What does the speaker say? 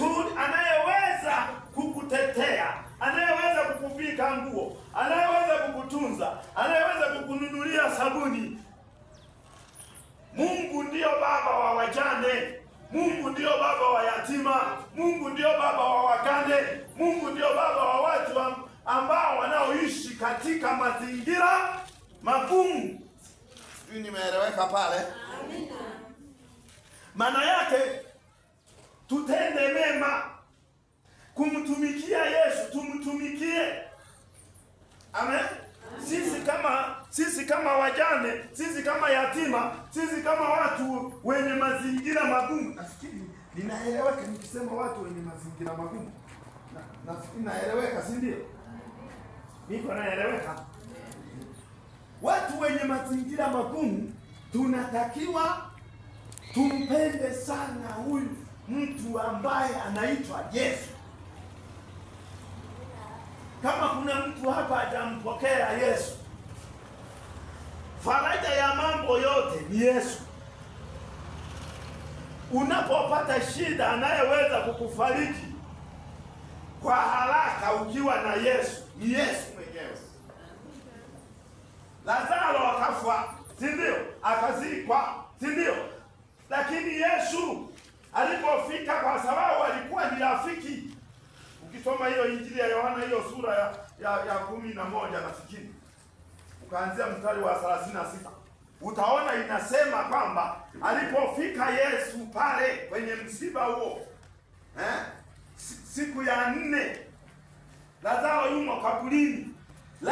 anayeweza kukutetea, anayeweza kukuvika nguo, anayeweza kukutunza, anayeweza kukununulia sabuni. Mungu ndio baba wa wajane, Mungu ndio baba wa yatima, Mungu ndio baba wa wagane, Mungu ndio baba wa watu ambao wanaoishi katika mazingira magumu. Sijui nimeeleweka pale? Amina. Maana yake tutende mema, kumtumikia Yesu, tumtumikie. Amen. Sisi kama wajane, sisi kama yatima, sisi kama watu wenye mazingira magumu. Nafikiri ninaeleweka nikisema watu wenye mazingira magumu. Nafikiri naeleweka, si ndio? Niko naeleweka. Watu wenye mazingira magumu tunatakiwa tumpende sana huyu mtu ambaye anaitwa Yesu. Kama kuna mtu hapa hajampokea Yesu, faraja ya mambo yote ni Yesu. Unapopata shida, anayeweza kukufariji kwa haraka ukiwa na Yesu ni Yesu mwenyewe. Lazaro akafa, si ndio? Akazikwa, si ndio? Lakini Yesu alipofika, kwa sababu alikuwa ni rafiki. Ukisoma hiyo Injili ya Yohana, hiyo sura ya 11 nafikiri, ukaanzia mstari wa 36, utaona inasema kwamba alipofika Yesu pale kwenye msiba huo, siku ya 4, Lazaro yumo kaburini.